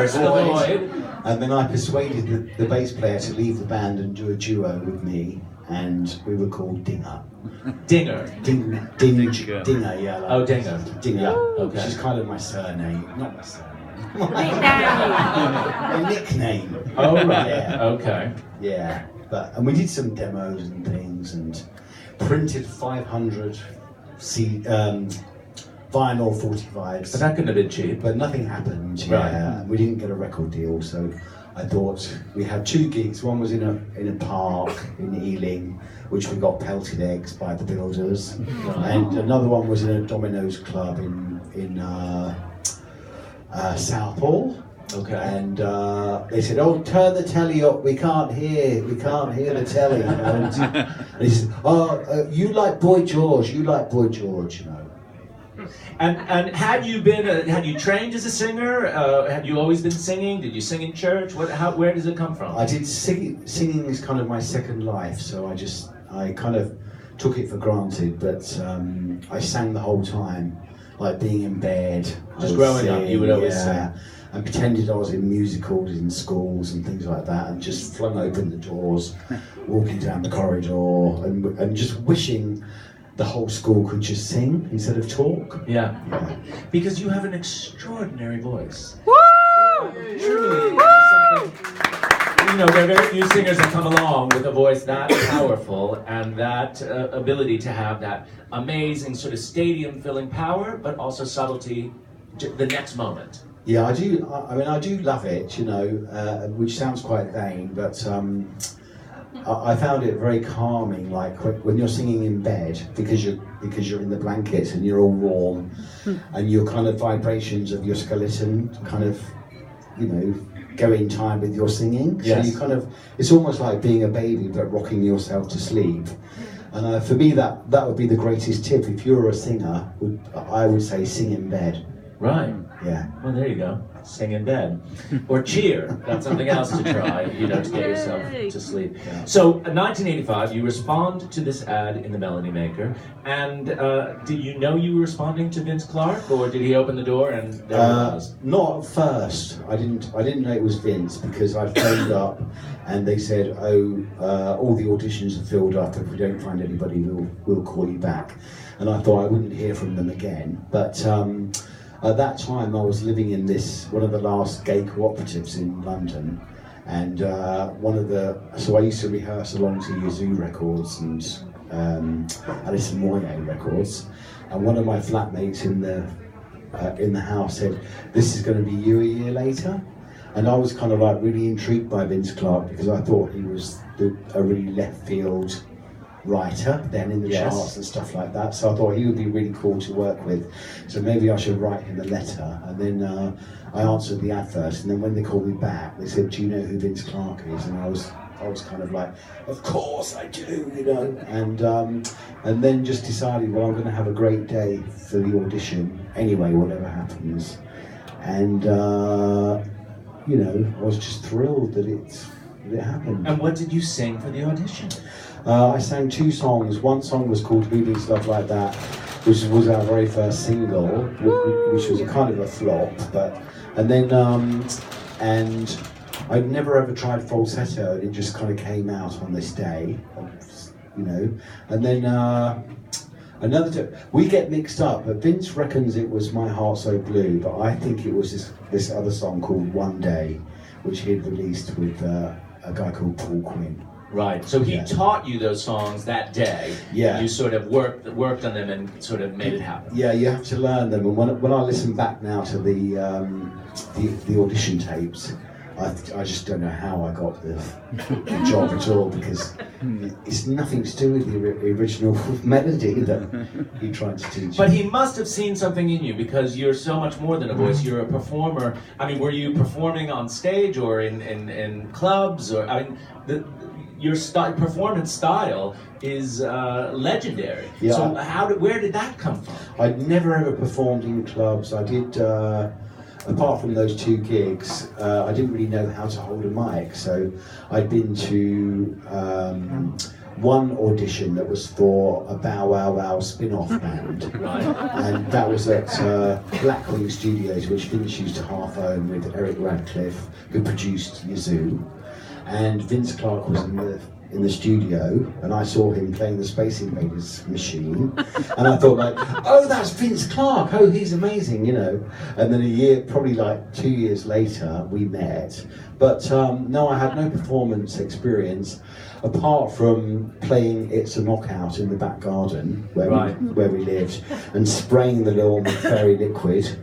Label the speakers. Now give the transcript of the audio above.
Speaker 1: Avoid.
Speaker 2: And then I persuaded the bass player to leave the band and do a duo with me, and we were called Dinger.
Speaker 1: Dinger.
Speaker 2: Dinger, yeah. Like,
Speaker 1: Dinger.
Speaker 2: Dinger.
Speaker 1: Okay.
Speaker 2: Which is kind of my surname, not my surname. My nickname.
Speaker 1: Oh, right.
Speaker 2: Yeah.
Speaker 1: Okay.
Speaker 2: Yeah. And we did some demos and things, and printed 500 vinyl 45s.
Speaker 1: But that couldn't have been cheap.
Speaker 2: But nothing happened.
Speaker 1: Right.
Speaker 2: Yeah. We didn't get a record deal, so I thought we had 2 gigs. One was in a park in Ealing, which we got pelted eggs by the builders, and another one was in a Domino's club in Southall.
Speaker 1: Okay.
Speaker 2: And they said, "Oh, turn the telly up. We can't hear the telly." And he said, "Oh, you like Boy George. You like Boy George, you know."
Speaker 1: And had you trained as a singer? Had you always been singing? Did you sing in church? Where does it come from?
Speaker 2: I did singing is kind of my second life, so I kind of took it for granted, but I sang the whole time, like being in bed.
Speaker 1: Just growing up, you would always sing.
Speaker 2: And pretended I was in musicals in schools and things like that, and just flung open the doors, walking down the corridor, and just wishing the whole school could just sing instead of talk.
Speaker 1: Yeah. Because you have an extraordinary voice.
Speaker 3: Woo!
Speaker 1: Truly, something, there are very few singers that come along with a voice that powerful and that ability to have that amazing sort of stadium-filling power, but also subtlety the next moment.
Speaker 2: Yeah, I do. I do love it, which sounds quite vain, but I found it very calming. Like when you're singing in bed, because you're in the blankets and you're all warm, and your kind of vibrations of your skeleton kind of, go in time with your singing.
Speaker 1: Yes.
Speaker 2: So it's almost like being a baby but rocking yourself to sleep. And for me, that would be the greatest tip. If you're a singer, I would say sing in bed.
Speaker 1: Right.
Speaker 2: Yeah.
Speaker 1: Well, there you go. Sing in bed. Or cheer. That's something else to try, to get yourself to sleep.
Speaker 2: Yeah.
Speaker 1: So, in 1985, you respond to this ad in the Melody Maker. And did you know you were responding to Vince Clarke, or did he open the door and there it was?
Speaker 2: Not at first. I didn't know it was Vince, because I phoned up and they said, all the auditions are filled up. If we don't find anybody, we'll call you back. And I thought I wouldn't hear from them again. But at that time, I was living in one of the last gay cooperatives in London, and so I used to rehearse along to Yazoo Records and Alison Moyet Records, and one of my flatmates in the house said, "This is going to be you a year later," and I was kind of like really intrigued by Vince Clarke, because I thought he was a really left field writer then in the charts and stuff like that, so I thought he would be really cool to work with, so maybe I should write him a letter. And then I answered the ad first, and then when they called me back they said, "Do you know who Vince Clarke is?" And I was kind of like, "Of course I do," and then just decided, well, I'm going to have a great day for the audition anyway, whatever happens. And I was just thrilled that it happened.
Speaker 1: And what did you sing for the audition?
Speaker 2: I sang 2 songs. One song was called Who Needs Love Like That, which was our very first single, which was a kind of a flop. And I'd never ever tried falsetto, and it just kind of came out on this day, And then another tip, we get mixed up, but Vince reckons it was My Heart So Blue, but I think it was this other song called One Day, which he had released with a guy called Paul Quinn.
Speaker 1: Right. So he taught you those songs that day.
Speaker 2: Yeah.
Speaker 1: You sort of worked on them and sort of made it happen.
Speaker 2: Yeah, you have to learn them. And when I listen back now to the audition tapes, I just don't know how I got the job at all, because it's nothing to do with the original melody that he tried to teach.
Speaker 1: But he must have seen something in you, because you're so much more than a voice. You're a performer. I mean, were you performing on stage or in clubs? Or your performance style is legendary.
Speaker 2: Yeah.
Speaker 1: So where did that come from?
Speaker 2: I'd never ever performed in clubs. I did. Apart from those 2 gigs, I didn't really know how to hold a mic, so I'd been to one audition that was for a Bow Wow Wow spin-off band.
Speaker 1: Right.
Speaker 2: And that was at Blackwing Studios, which Vince used to half own, with Eric Radcliffe, who produced Yazoo. And Vince Clarke was in the studio, and I saw him playing the Space Invaders machine, and I thought, like, oh, that's Vince Clarke, oh, he's amazing, you know. And then probably like 2 years later, we met. But no, I had no performance experience apart from playing It's a Knockout in the back garden where we lived, and spraying the lawn with fairy liquid.